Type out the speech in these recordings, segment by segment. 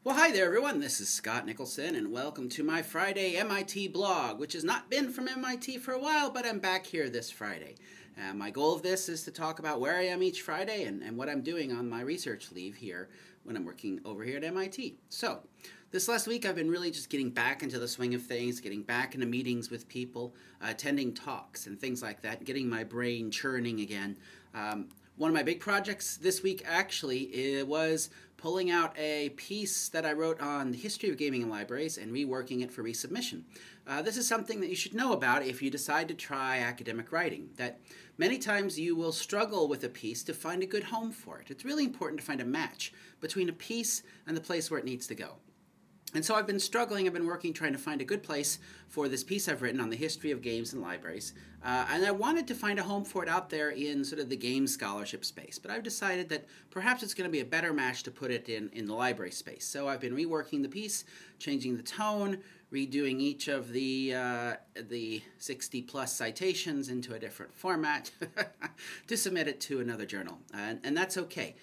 Well, hi there, everyone. This is Scott Nicholson, and welcome to my Friday MIT blog, which has not been from MIT for a while, but I'm back here this Friday. My goal of this is to talk about where I am each Friday and what I'm doing on my research leave here when I'm working over here at MIT. So, this last week I've been really just getting back into the swing of things, getting back into meetings with people, attending talks and things like that, getting my brain churning again. One of my big projects this week actually was pulling out a piece that I wrote on the history of gaming in libraries and reworking it for resubmission. This is something that you should know about if you decide to try academic writing, that many times you will struggle with a piece to find a good home for it. It's really important to find a match between a piece and the place where it needs to go. And so I've been struggling, I've been working trying to find a good place for this piece I've written on the history of games and libraries. And I wanted to find a home for it out there in sort of the game scholarship space. But I've decided that perhaps it's going to be a better match to put it in the library space. So I've been reworking the piece, changing the tone, redoing each of the 60-plus citations into a different format to submit it to another journal. And that's okay.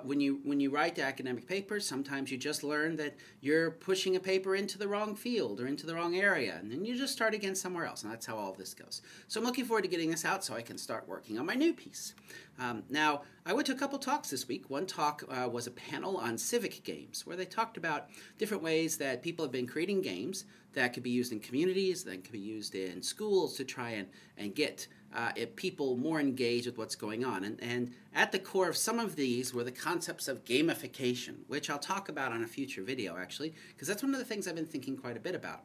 When you write academic papers, sometimes you just learn that you're pushing a paper into the wrong field or into the wrong area, and then you just start again somewhere else, and that's how all of this goes. So I'm looking forward to getting this out so I can start working on my new piece. Now, I went to a couple talks this week. One talk was a panel on civic games, where they talked about different ways that people have been creating games that could be used in communities, that could be used in schools to try and get people more engaged with what's going on. And at the core of some of these were the concepts of gamification, which I'll talk about on a future video, actually, because that's one of the things I've been thinking quite a bit about.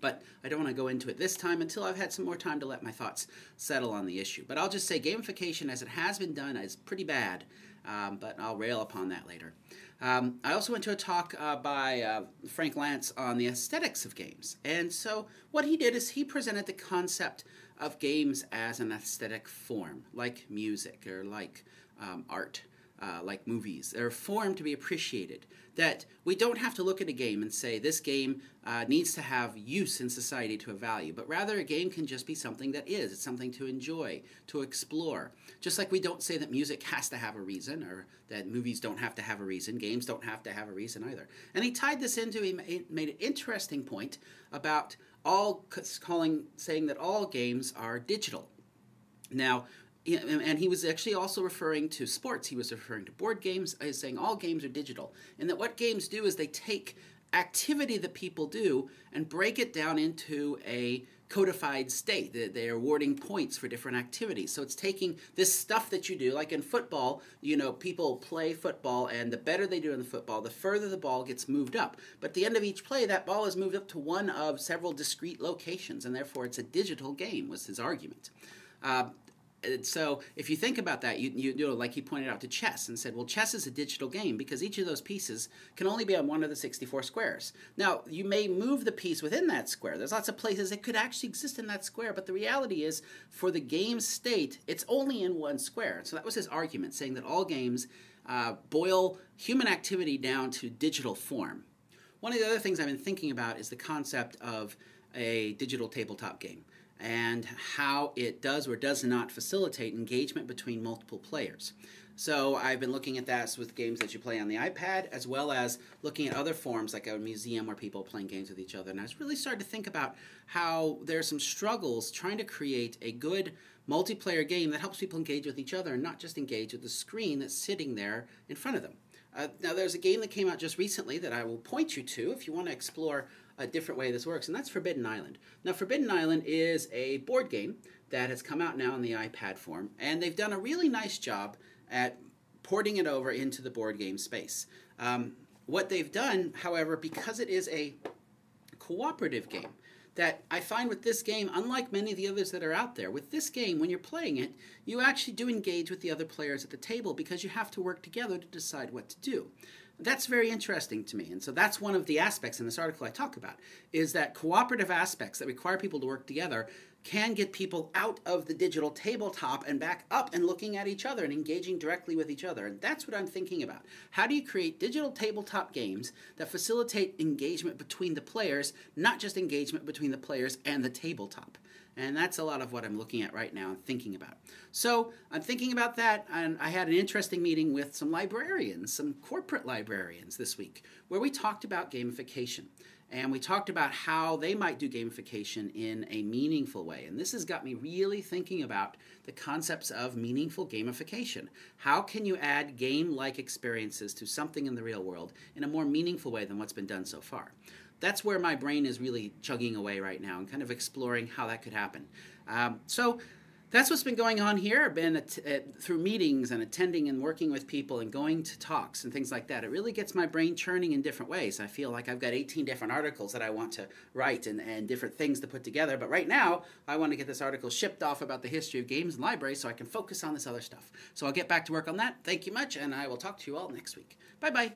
But I don't want to go into it this time until I've had some more time to let my thoughts settle on the issue. But I'll just say gamification, as it has been done, is pretty bad, but I'll rail upon that later. I also went to a talk by Frank Lantz on the aesthetics of games. And so what he did is he presented the concept of games as an aesthetic form, like music or like art, like movies. They're a form to be appreciated, that we don't have to look at a game and say this game needs to have use in society to have value, but rather a game can just be something that is. It's something to enjoy, to explore. Just like we don't say that music has to have a reason, or that movies don't have to have a reason, games don't have to have a reason either. And he tied this into, he made an interesting point about saying that all games are digital. Now, and he was actually also referring to sports. He was referring to board games. He was saying all games are digital. And that what games do is they take activity that people do and break it down into a codified state. They're awarding points for different activities. So it's taking this stuff that you do, like in football, people play football, and the better they do in the football, the further the ball gets moved up. But at the end of each play, that ball is moved up to one of several discrete locations, and therefore it's a digital game, was his argument. So if you think about that, you know, like he pointed out to chess and said, well, chess is a digital game because each of those pieces can only be on one of the 64 squares. Now, you may move the piece within that square. There's lots of places it could actually exist in that square, but the reality is, for the game state, it's only in one square. So that was his argument, saying that all games boil human activity down to digital form. One of the other things I've been thinking about is the concept of a digital tabletop game, and how it does or does not facilitate engagement between multiple players. So I've been looking at that with games that you play on the iPad, as well as looking at other forms like a museum where people are playing games with each other. And I was really starting to think about how there's some struggles trying to create a good multiplayer game that helps people engage with each other and not just engage with the screen that's sitting there in front of them. Now there's a game that came out just recently that I will point you to if you want to explore a different way this works, and that's Forbidden Island. Now, Forbidden Island is a board game that has come out now in the iPad form, and they've done a really nice job at porting it over into the board game space. What they've done, however, because it is a cooperative game, that I find with this game, unlike many of the others that are out there, with this game, when you're playing it, you actually do engage with the other players at the table because you have to work together to decide what to do. That's very interesting to me, and so that's one of the aspects in this article I talk about, is that cooperative aspects that require people to work together can get people out of the digital tabletop and back up and looking at each other and engaging directly with each other. And that's what I'm thinking about. How do you create digital tabletop games that facilitate engagement between the players, not just engagement between the players and the tabletop? And that's a lot of what I'm looking at right now and thinking about. So I'm thinking about that, and I had an interesting meeting with some librarians, some corporate librarians this week, where we talked about gamification. And we talked about how they might do gamification in a meaningful way. And this has got me really thinking about the concepts of meaningful gamification. How can you add game-like experiences to something in the real world in a more meaningful way than what's been done so far? That's where my brain is really chugging away right now and kind of exploring how that could happen. So that's what's been going on here. I've been through meetings and attending and working with people and going to talks and things like that. It really gets my brain churning in different ways. I feel like I've got 18 different articles that I want to write and different things to put together. But right now, I want to get this article shipped off about the history of games and libraries so I can focus on this other stuff. So I'll get back to work on that. Thank you much, and I will talk to you all next week. Bye-bye.